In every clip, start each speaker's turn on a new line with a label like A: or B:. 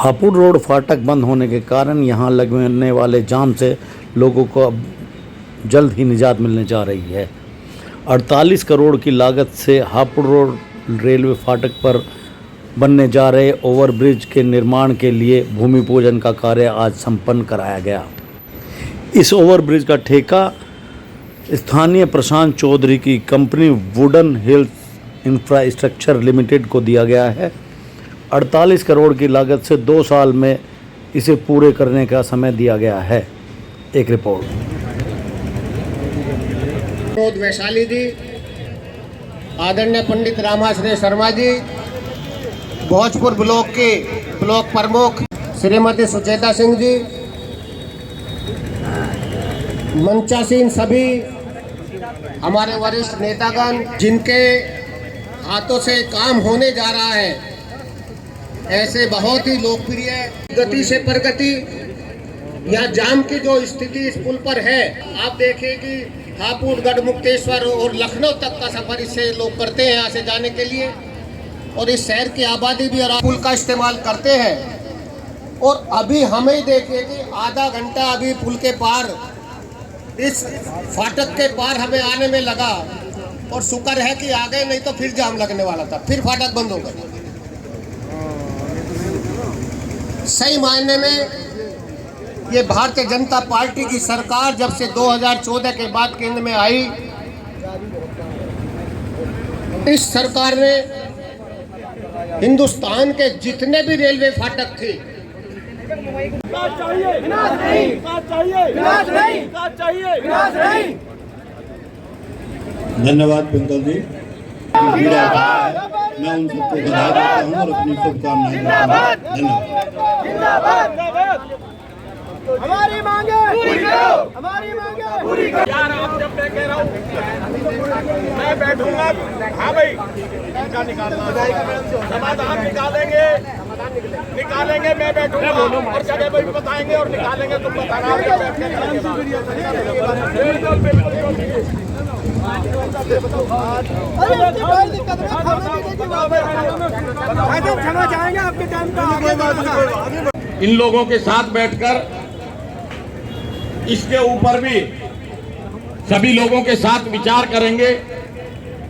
A: Hapur road फाटक बंद होने के कारण यहां लगने वाले जाम से लोगों को अब जल्द ही निजात मिलने जा रही है। 48 करोड़ की लागत से हापुड़ रोड रेलवे फाटक पर बनने जा रहे ओवरब्रिज के निर्माण के लिए भूमि पूजन का कार्य आज संपन्न कराया गया। इस ओवरब्रिज का ठेका स्थानीय प्रशांत चौधरी की company wooden hills infrastructure limited को दिया गया है। 48 करोड़ की लागत से 2 साल में इसे पूरे करने का समय दिया गया है। एक रिपोर्ट।
B: वैशाली जी, आदरणीय पंडित रामाश्रय शर्मा जी, भोजपुर ब्लॉक के ब्लॉक प्रमुख श्रीमती सुचेता सिंह जी, मंचासीन सभी हमारे वरिष्ठ नेतागण जिनके हाथों से काम होने जा रहा है, ऐसे बहुत ही लोकप्रिय गति से प्रगति या जाम की जो स्थिति इस पुल पर है, आप देखिए कि हापुड़, गढ़मुक्तेश्वर और लखनऊ तक का सफर इससे लोग करते हैं यहाँ से जाने के लिए, और इस शहर की आबादी भी पुल का इस्तेमाल करते हैं। और अभी हमें देखिए कि आधा घंटा अभी पुल के पार, इस फाटक के पार हमें आने में लगा, और शुक्र है कि आ गए, नहीं तो फिर जाम लगने वाला था, फिर फाटक बंद हो गया। सही मायने में ये भारतीय जनता पार्टी की सरकार जब से 2014 के बाद केंद्र में आई, इस सरकार ने हिंदुस्तान के जितने भी रेलवे फाटक थे,
C: धन्यवाद पिंटल जी। मैं उन सबको बधाई देता हूँ और अपनी शुभकामनाएं धन्यवाद।
D: हमारी मांगे पूरी करो, हमारी मांगे पूरी करो। यार आप जब मैं कह रहा हूँ मैं बैठूंगा, हाँ भाई इनका निकालना समाधान निकालेंगे, मैं बैठूंगा और जगह भाई बताएंगे और निकालेंगे, तुम बताना क्षमा चाहेंगे आपके टाइम का।
E: इन लोगों के साथ बैठकर इसके ऊपर भी सभी लोगों के साथ विचार करेंगे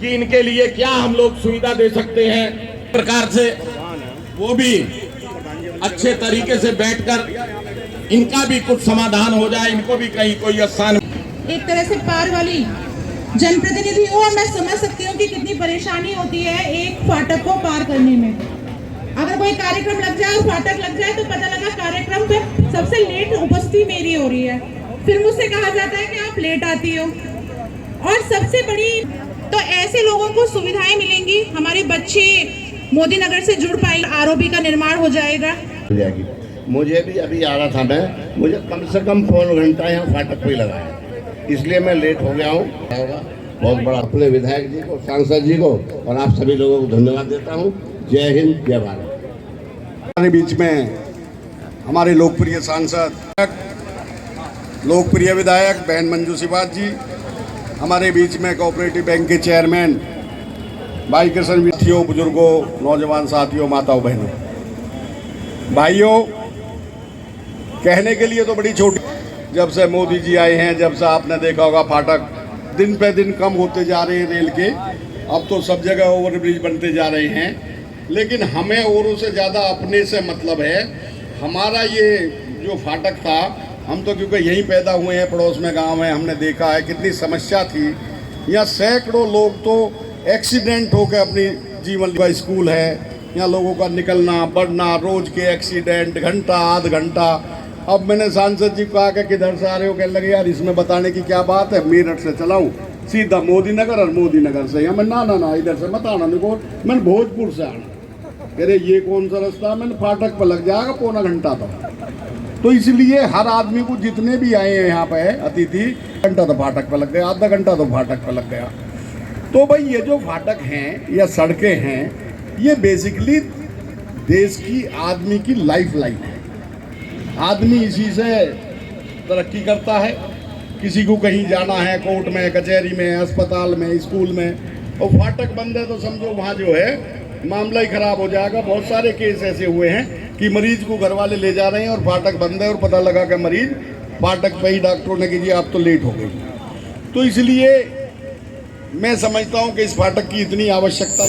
E: कि इनके लिए क्या हम लोग सुविधा दे सकते हैं, प्रकार से वो भी अच्छे तरीके से बैठकर इनका भी कुछ समाधान हो जाए, इनको भी कहीं कोई स्थान।
F: एक तरह से पार वाली जनप्रतिनिधि हूँ और मैं समझ सकती हूँ कि कितनी परेशानी होती है एक फाटक को पार करने में। अगर कोई कार्यक्रम लग जाए और फाटक लग जाए तो पता लगा कार्यक्रम पे सबसे लेट उपस्थिति मेरी हो रही है, फिर मुझसे कहा जाता है कि आप लेट आती हो। और सबसे बड़ी तो ऐसे लोगों को सुविधाएं मिलेंगी, हमारे बच्चे मोदी नगर से जुड़ पाएंगे, आरओबी का निर्माण हो जाएगा।
C: मुझे भी अभी आ रहा था, मुझे कम से कम पौन घंटा यहाँ फाटक पे लगा है, इसलिए मैं लेट हो गया हूँ। बहुत बड़ा अपने विधायक जी को, सांसद जी को और आप सभी लोगों को धन्यवाद देता हूँ। जय हिंद, जय भारत।
G: हमारे बीच में हमारे लोकप्रिय सांसद, लोकप्रिय विधायक बहन मंजू सिवाज जी, हमारे बीच में कोऑपरेटिव बैंक के चेयरमैन भाई कृष्ण विथियों, बुजुर्गों, नौजवान साथियों, माताओं, बहनों, भाइयों, कहने के लिए तो बड़ी छोटी। जब से मोदी जी आए हैं, जब से आपने देखा होगा फाटक दिन पे दिन कम होते जा रहे हैं रेल के, अब तो सब जगह ओवरब्रिज बनते जा रहे हैं। लेकिन हमें औरों से ज़्यादा अपने से मतलब है। हमारा ये जो फाटक था, हम तो क्योंकि यहीं पैदा हुए हैं, पड़ोस में गांव है, हमने देखा है कितनी समस्या थी। यहाँ सैकड़ों लोग तो एक्सीडेंट होकर अपनी जीवन का स्कूल है, यहाँ लोगों का निकलना बढ़ना, रोज के एक्सीडेंट, घंटा आध घंटा। अब मैंने सांसद जी को कहा कि किधर से आ रहे हो, कहने लगे यार इसमें बताने की क्या बात है, मेरठ से चलाऊँ सीधा मोदी नगर और मोदी नगर से यहाँ। मैं ना इधर से मत आना, नहीं मैंने भोजपुर से आना। कह रहे ये कौन सा रास्ता, मैंने फाटक पर लग जाएगा पौना घंटा तो इसलिए हर आदमी को, जितने भी आए हैं यहाँ पे अतिथि, घंटा तो फाटक पर लग गया, आधा घंटा तो फाटक पर लग गया। तो भाई ये जो फाटक हैं या सड़कें हैं, ये बेसिकली देश की आदमी की लाइफ लाइन है। आदमी इसी से तरक्की करता है। किसी को कहीं जाना है, कोर्ट में, कचहरी में, अस्पताल में, स्कूल में, और फाटक बंद है तो समझो वहाँ जो है मामला ही खराब हो जाएगा। बहुत सारे केस ऐसे हुए हैं कि मरीज को घर वाले ले जा रहे हैं और फाटक बंद है और पता लगा कि मरीज फाटक पे ही डॉक्टरों ने कीजिए आप तो लेट हो गई। तो इसलिए मैं समझता हूं कि इस फाटक की इतनी आवश्यकता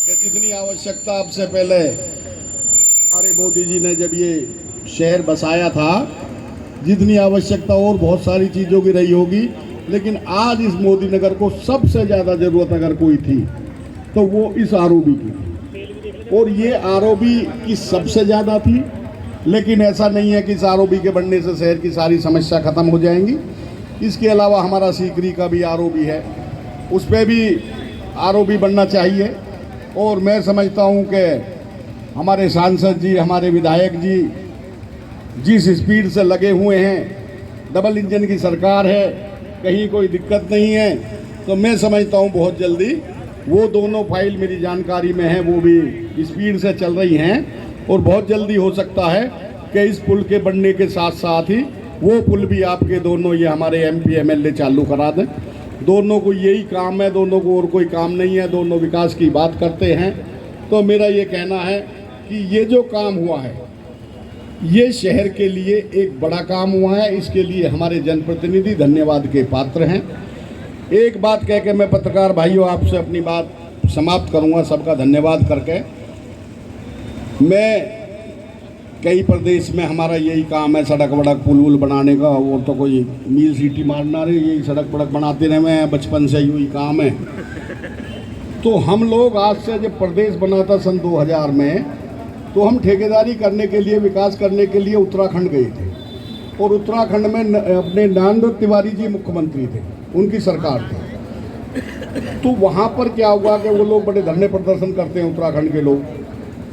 G: कि जितनी आवश्यकता अब से पहले हमारे मोदी जी ने जब ये शहर बसाया था, जितनी आवश्यकता और बहुत सारी चीज़ों की रही होगी, लेकिन आज इस मोदी नगर को सबसे ज़्यादा ज़रूरत अगर कोई थी तो वो इस आरओबी की थी। और ये आरओबी की सबसे ज़्यादा थी, लेकिन ऐसा नहीं है कि इस आरओबी के बनने से शहर की सारी समस्या ख़त्म हो जाएंगी। इसके अलावा हमारा सीकरी का भी आरओबी है, उस पर भी आरओबी बनना चाहिए। और मैं समझता हूँ कि हमारे सांसद जी, हमारे विधायक जी जिस स्पीड से लगे हुए हैं, डबल इंजन की सरकार है, कहीं कोई दिक्कत नहीं है, तो मैं समझता हूँ बहुत जल्दी वो दोनों फाइल मेरी जानकारी में है, वो भी स्पीड से चल रही हैं और बहुत जल्दी हो सकता है कि इस पुल के बनने के साथ साथ ही वो पुल भी आपके दोनों ये हमारे एमपी एमएलए चालू करा दें। दोनों को यही काम है, दोनों को और कोई काम नहीं है, दोनों विकास की बात करते हैं। तो मेरा ये कहना है कि ये जो काम हुआ है ये शहर के लिए एक बड़ा काम हुआ है, इसके लिए हमारे जनप्रतिनिधि धन्यवाद के पात्र हैं। एक बात कह के मैं पत्रकार भाइयों आपसे अपनी बात समाप्त करूंगा, सबका धन्यवाद करके। मैं कई प्रदेश में हमारा यही काम है, सड़क वड़क पुल वुल बनाने का, और तो कोई मील सीटी मारना रहे, यही सड़क वड़क बनाते रहे, मैं बचपन से यही काम है। तो हम लोग आज से जब प्रदेश बना था सन 2000 में, तो हम ठेकेदारी करने के लिए, विकास करने के लिए उत्तराखंड गए थे। और उत्तराखंड में अपने नरेंद्र तिवारी जी मुख्यमंत्री थे, उनकी सरकार थी। तो वहाँ पर क्या हुआ कि वो लोग बड़े धरने प्रदर्शन करते हैं उत्तराखंड के लोग।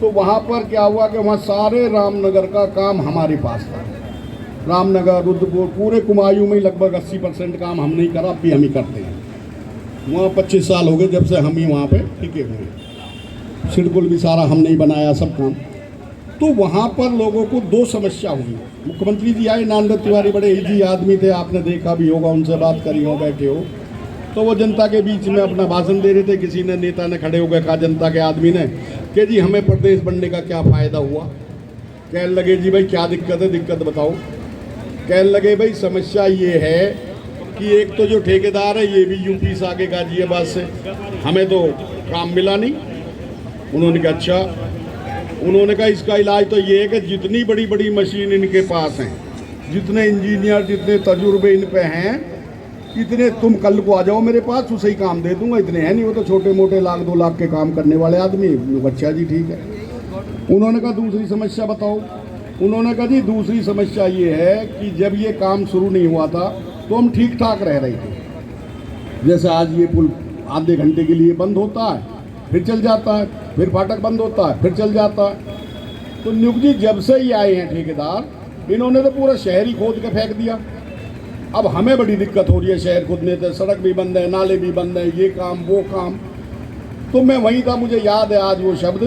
G: तो वहाँ पर क्या हुआ कि वहाँ सारे रामनगर का काम हमारे पास था। रामनगर, रुद्रपुर, पूरे कुमायूं में लगभग 80% काम हम नहीं करा, अब भी हम ही करते हैं। वहाँ 25 साल हो गए जब से हम ही वहाँ पे टिके हुए। सिडकुल भी सारा हमने ही बनाया, सब काम। तो वहाँ पर लोगों को दो समस्या हुई। मुख्यमंत्री जी आए, नरेंद्र तिवारी बड़े इजी आदमी थे, आपने देखा भी होगा, उनसे बात करी हो, बैठे हो। तो वो जनता के बीच में अपना भाषण दे रहे थे। किसी ने, नेता ने खड़े होकर कहा जनता के आदमी ने कि जी हमें प्रदेश बनने का क्या फ़ायदा हुआ। कहने लगे जी भाई क्या दिक्कत है, दिक्कत बताओ। कहने लगे भाई समस्या ये है कि एक तो जो ठेकेदार है ये भी यूपी से आगे गाजियाबाद से, हमें तो काम मिला नहीं। उन्होंने कहा अच्छा। उन्होंने कहा इसका इलाज तो ये है कि जितनी बड़ी बड़ी मशीन इनके पास हैं, जितने इंजीनियर, जितने तजुर्बे इन पे हैं, इतने तुम कल को आ जाओ मेरे पास, उसे ही काम दे दूंगा। इतने हैं नहीं, वो तो छोटे मोटे 1-2 लाख के काम करने वाले आदमी। अच्छा जी ठीक है। उन्होंने कहा दूसरी समस्या बताओ। उन्होंने कहा जी दूसरी समस्या ये है कि जब ये काम शुरू नहीं हुआ था तो हम ठीक ठाक रह रहे थे। जैसे आज ये पुल आधे घंटे के लिए बंद होता है, फिर चल जाता है, फिर फाटक बंद होता है, फिर चल जाता है। तो नियुक्त जी जब से ही आए हैं ठेकेदार, इन्होंने तो पूरा शहर ही खोद के फेंक दिया। अब हमें बड़ी दिक्कत हो रही है शहर खोदने से, सड़क भी बंद है, नाले भी बंद है, ये काम वो काम। तो मैं वहीं था, मुझे याद है आज वो शब्द।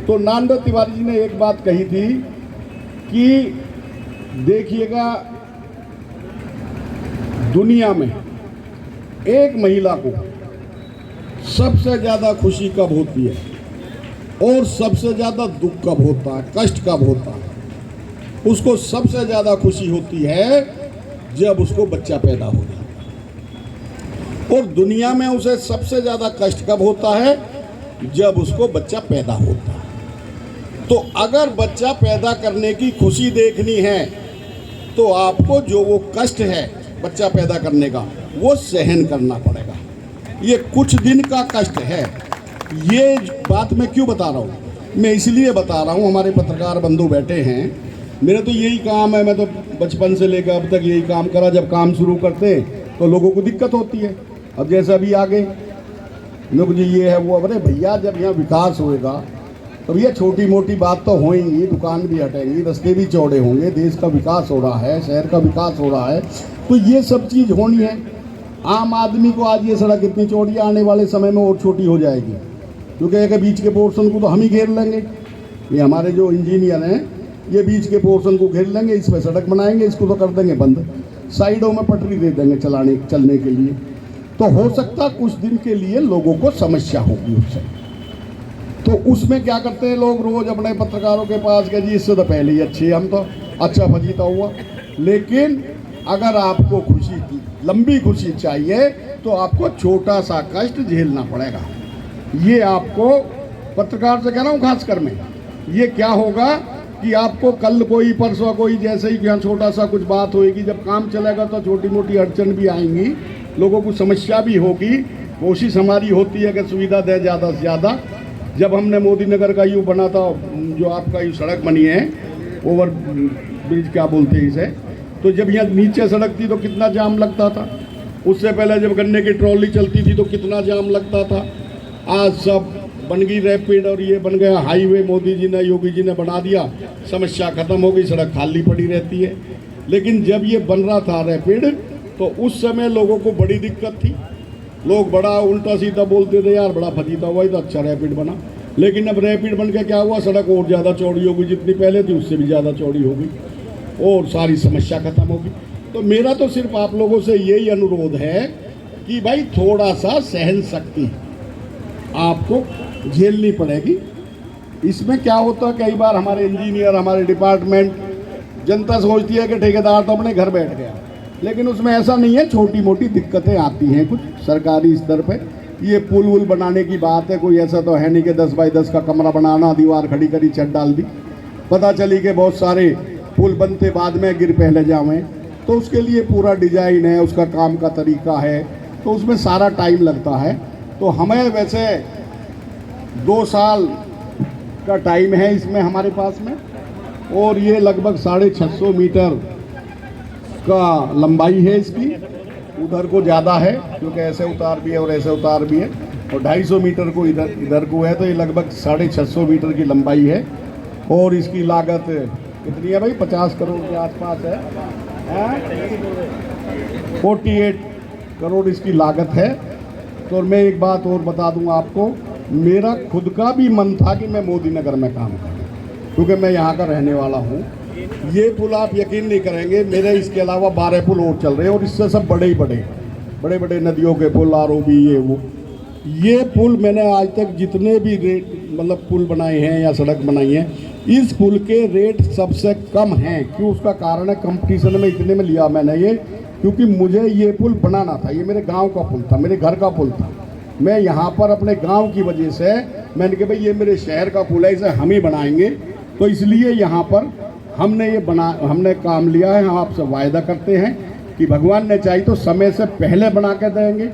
G: तो नरेंद्र तिवारी जी ने एक बात कही थी कि देखिएगा दुनिया में एक महिला को सबसे ज़्यादा खुशी कब होती है और सबसे ज़्यादा दुख कब होता है, कष्ट कब होता है। उसको सबसे ज़्यादा खुशी होती है जब उसको बच्चा पैदा हो जाए, और दुनिया में उसे सबसे ज़्यादा कष्ट कब होता है, जब उसको बच्चा पैदा होता है। तो अगर बच्चा पैदा करने की खुशी देखनी है तो आपको जो वो कष्ट है बच्चा पैदा करने का, वो सहन करना पड़ेगा। ये कुछ दिन का कष्ट है। ये बात मैं क्यों बता रहा हूँ, मैं इसलिए बता रहा हूँ, हमारे पत्रकार बंधु बैठे हैं, मेरा तो यही काम है, मैं तो बचपन से लेकर अब तक यही काम करा। जब काम शुरू करते तो लोगों को दिक्कत होती है। अब जैसे अभी आगे लोग जी ये है वो, अरे भैया जब यहाँ विकास होएगा तो भैया छोटी मोटी बात तो होएंगी, दुकान भी हटेंगी, रास्ते भी चौड़े होंगे, देश का विकास हो रहा है, शहर का विकास हो रहा है, तो ये सब चीज़ होनी है। आम आदमी को आज ये सड़क इतनी चौड़ी, आने वाले समय में और छोटी हो जाएगी, क्योंकि एक बीच के पोर्शन को तो हम ही घेर लेंगे। ये हमारे जो इंजीनियर हैं ये बीच के पोर्शन को घेर लेंगे, इस पर सड़क बनाएंगे, इसको तो कर देंगे बंद, साइडों में पटरी दे देंगे चलने के लिए। तो हो सकता कुछ दिन के लिए लोगों को समस्या होगी उससे, तो उसमें क्या करते हैं लोग, रोज अपने पत्रकारों के पास गए जी इससे तो पहले ही अच्छी, हम तो अच्छा फजीता हुआ। लेकिन अगर आपको खुशी, लंबी खुशी चाहिए तो आपको छोटा सा कष्ट झेलना पड़ेगा। ये आपको पत्रकार से कह रहा हूँ खासकर में, ये क्या होगा कि आपको कल कोई परसों कोई जैसे ही यहाँ छोटा सा कुछ बात होएगी, जब काम चलेगा तो छोटी मोटी अड़चन भी आएंगी, लोगों को समस्या भी होगी। कोशिश हमारी होती है कि सुविधा दें ज़्यादा से ज़्यादा। जब हमने मोदी नगर का यूँ बना था, जो आपका यूँ सड़क बनी है, ओवर ब्रिज क्या बोलते हैं इसे, तो जब यहाँ नीचे सड़क थी तो कितना जाम लगता था। उससे पहले जब गन्ने की ट्रॉली चलती थी तो कितना जाम लगता था। आज सब बन गई रैपिड और ये बन गया हाईवे, मोदी जी ने योगी जी ने बना दिया, समस्या खत्म हो गई, सड़क खाली पड़ी रहती है। लेकिन जब ये बन रहा था रैपिड तो उस समय लोगों को बड़ी दिक्कत थी, लोग बड़ा उल्टा सीधा बोलते थे, यार बड़ा फजीता हुआ, तो अच्छा रैपिड बना। लेकिन अब रैपिड बन के क्या हुआ, सड़क और ज़्यादा चौड़ी हो गई, जितनी पहले थी उससे भी ज़्यादा चौड़ी हो गई और सारी समस्या खत्म हो गई। तो मेरा तो सिर्फ आप लोगों से यही अनुरोध है कि भाई थोड़ा सा सहन शक्ति आपको झेलनी पड़ेगी। इसमें क्या होता है, कई बार हमारे इंजीनियर, हमारे डिपार्टमेंट, जनता सोचती है कि ठेकेदार तो अपने घर बैठ गया, लेकिन उसमें ऐसा नहीं है, छोटी मोटी दिक्कतें आती हैं कुछ सरकारी स्तर पे। ये पुल वुल बनाने की बात है, कोई ऐसा तो है नहीं कि 10 बाई 10 का कमरा बनाना, दीवार खड़ी करी, छत डाल दी। पता चली कि बहुत सारे पुल बनते बाद में गिर पहले जावें, तो उसके लिए पूरा डिजाइन है, उसका काम का तरीका है, तो उसमें सारा टाइम लगता है। तो हमें वैसे 2 साल का टाइम है इसमें हमारे पास में, और ये लगभग 650 मीटर का लंबाई है इसकी। उधर को ज़्यादा है क्योंकि ऐसे उतार भी है और ऐसे उतार भी है, और 250 मीटर को इधर को है, तो ये लगभग 650 मीटर की लंबाई है। और इसकी लागत कितनी है भाई, 50 करोड़ के आसपास है, 48 करोड़ इसकी लागत है। तो मैं एक बात और बता दूं आपको, मेरा खुद का भी मन था कि मैं मोदी नगर में काम करूं, क्योंकि मैं यहाँ का रहने वाला हूँ। ये पुल आप यकीन नहीं करेंगे, मेरे इसके अलावा 12 पुल और चल रहे हैं, और इससे सब बड़े बड़े नदियों के पुल, आरओबी, ये वो। ये पुल मैंने आज तक जितने भी रेट मतलब पुल बनाए हैं या सड़क बनाई है, इस पुल के रेट सबसे कम हैं। क्यों? उसका कारण है कंपटीशन में इतने में लिया मैंने ये, क्योंकि मुझे ये पुल बनाना था। ये मेरे गांव का पुल था, मेरे घर का पुल था। मैं यहाँ पर अपने गांव की वजह से मैंने कहा भाई ये मेरे शहर का पुल है, इसे हम ही बनाएंगे। तो इसलिए यहाँ पर हमने काम लिया है। हम आपसे वायदा करते हैं कि भगवान ने चाही तो समय से पहले बना के देंगे,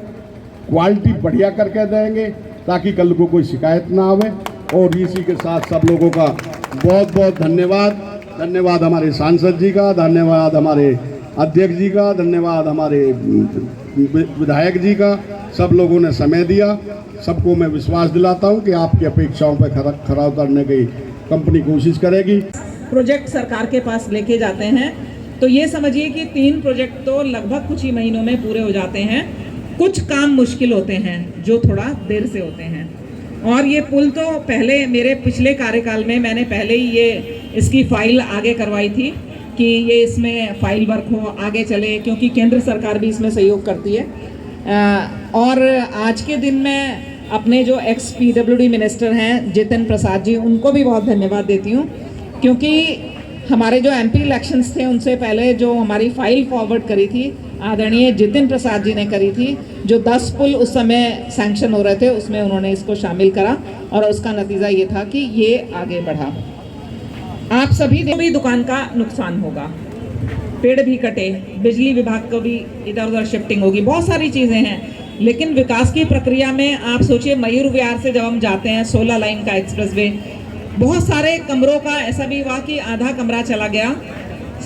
G: क्वालिटी बढ़िया करके देंगे, ताकि कल को कोई शिकायत ना आवे। और इसी के साथ सब लोगों का बहुत बहुत धन्यवाद हमारे सांसद जी का, धन्यवाद हमारे अध्यक्ष जी का, धन्यवाद हमारे विधायक जी का। सब लोगों ने समय दिया। सबको मैं विश्वास दिलाता हूं कि आपकी अपेक्षाओं पर खरा उतरने की कंपनी कोशिश करेगी।
F: प्रोजेक्ट सरकार के पास लेके जाते हैं तो ये समझिए कि 3 प्रोजेक्ट तो लगभग कुछ ही महीनों में पूरे हो जाते हैं। कुछ काम मुश्किल होते हैं जो थोड़ा देर से होते हैं। और ये पुल तो पहले मेरे पिछले कार्यकाल में मैंने पहले ही ये इसकी फाइल आगे करवाई थी कि ये इसमें फाइल वर्क हो, आगे चले, क्योंकि केंद्र सरकार भी इसमें सहयोग करती है। और आज के दिन में अपने जो एक्स PWD मिनिस्टर हैं जितिन प्रसाद जी, उनको भी बहुत धन्यवाद देती हूँ, क्योंकि हमारे जो MP इलेक्शंस थे उनसे पहले जो हमारी फाइल फॉरवर्ड करी थी आदरणीय जितिन प्रसाद जी ने करी थी, जो 10 पुल उस समय सैंक्शन हो रहे थे उसमें उन्होंने इसको शामिल करा, और उसका नतीजा ये था कि ये आगे बढ़ा। आप सभी भी दुकान का नुकसान होगा, पेड़ भी कटे, बिजली विभाग को भी इधर उधर शिफ्टिंग होगी, बहुत सारी चीज़ें हैं। लेकिन विकास की प्रक्रिया में आप सोचिए, मयूर विहार से जब हम जाते हैं 16 लाइन का एक्सप्रेसवे, बहुत सारे कमरों का ऐसा भी हुआ कि आधा कमरा चला गया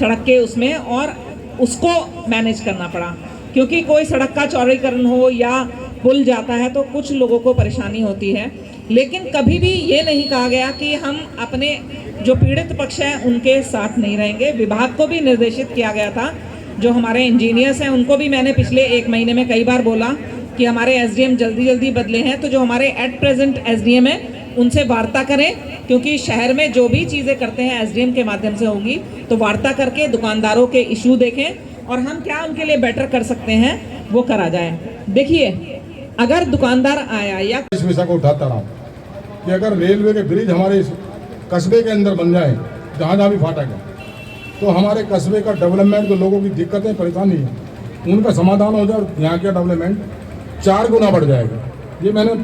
F: सड़क के उसमें, और उसको मैनेज करना पड़ा, क्योंकि कोई सड़क का चौड़ीकरण हो या पुल जाता है तो कुछ लोगों को परेशानी होती है। लेकिन कभी भी ये नहीं कहा गया कि हम अपने जो पीड़ित पक्ष हैं उनके साथ नहीं रहेंगे। विभाग को भी निर्देशित किया गया था, जो हमारे इंजीनियर्स हैं उनको भी मैंने पिछले 1 महीने में कई बार बोला कि हमारे SDM जल्दी बदले हैं, तो जो हमारे एट प्रेजेंट SDM हैं उनसे वार्ता करें, क्योंकि शहर में जो भी चीज़ें करते हैं SDM के माध्यम से होगी, तो वार्ता करके दुकानदारों के इशू देखें और हम क्या उनके लिए बेटर कर सकते हैं वो करा जाए। देखिए, अगर दुकानदार आया या
H: इस विषय को उठाता रहा,
G: कि अगर रेलवे के ब्रिज हमारे इस कस्बे के अंदर बन जाए, जहाँ जहाँ भी फाटक है, तो हमारे कस्बे का डेवलपमेंट, जो लोगों की दिक्कतें परेशानी है, उनका समाधान हो जाए और यहाँ का डेवलपमेंट 4 गुना बढ़ जाएगा। ये मैंने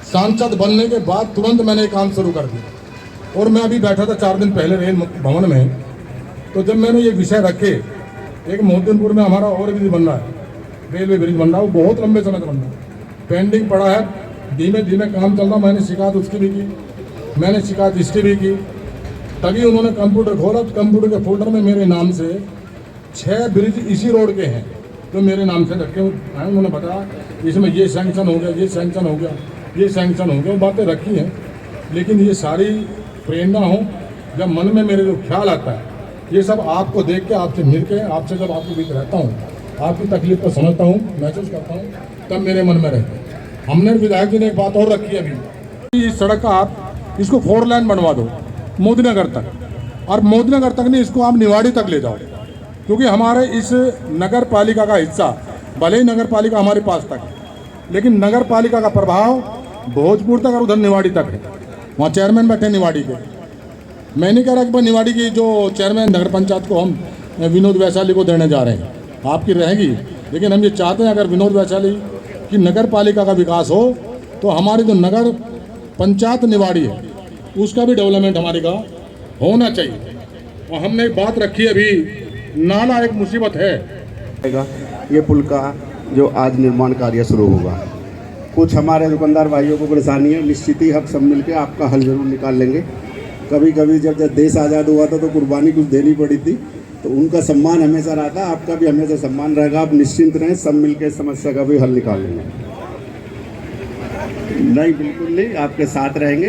G: सांसद बनने के बाद तुरंत मैंने काम शुरू कर दिया। और मैं अभी बैठा था 4 दिन पहले रेल भवन में, तो जब मैंने ये विषय रखे, एक मोहद्दीनपुर में हमारा और ब्रिज बन रहा है, रेलवे ब्रिज बन रहा है, वो बहुत लंबे समय से बन रहा है, पेंडिंग पड़ा है, धीमे धीमे काम चल रहा। मैंने शिकायत उसकी भी की, मैंने शिकायत इसकी भी की। तभी उन्होंने कंप्यूटर खोला, तो कंप्यूटर के फोल्डर में मेरे नाम से 6 ब्रिज इसी रोड के हैं जो मेरे नाम से रखे हैं। उन्होंने बताया इसमें ये सैंक्शन हो गया, ये सैंक्शन हो गया, ये सैंक्शन हो गया, वो बातें रखी हैं। लेकिन ये सारी प्रेरणा हो, जब मन में मेरे जो ख्याल आता है, ये सब आपको देख के, आपसे मिल के, आपसे जब आपके बीच रहता हूँ, आपकी तकलीफ को समझता हूँ, महसूस करता हूँ, तब मेरे मन में रहता है। हमने विधायक जी ने एक बात और रखी है अभी, इस सड़क का आप इसको 4 लाइन बनवा दो मोदीनगर तक, और मोदीनगर तक नहीं, इसको आप निवाड़ी तक ले जाओ, क्योंकि हमारे इस नगर पालिका का हिस्सा, भले ही नगर पालिका हमारे पास तक है, लेकिन नगर पालिका का प्रभाव भोजपुर तक और उधर निवाड़ी तक है। वहाँ चेयरमैन बैठे निवाड़ी के। मैं नहीं कह रहा कि निवाड़ी की जो चेयरमैन नगर पंचायत को हम विनोद वैशाली को देने जा रहे हैं, आपकी रहेगी, लेकिन हम ये चाहते हैं अगर विनोद वैशाली की नगर पालिका का विकास हो, तो हमारी जो नगर पंचायत निवाड़ी है, उसका भी डेवलपमेंट हमारे का होना चाहिए। और हमने एक बात रखी है, अभी नाला एक मुसीबत है।
H: ये पुल का जो आज निर्माण कार्य शुरू होगा, कुछ हमारे दुकानदार भाइयों को परेशानी है, निश्चित ही हम सब मिलकर आपका हल जरूर निकाल लेंगे। कभी कभी जब देश आज़ाद हुआ था तो कुर्बानी कुछ देनी पड़ी थी, तो उनका सम्मान हमेशा रहा था, आपका भी हमेशा सम्मान रहेगा। आप निश्चिंत रहें, सब मिलकर समस्या का भी हल निकाल लेंगे। नहीं, बिल्कुल नहीं, आपके साथ रहेंगे।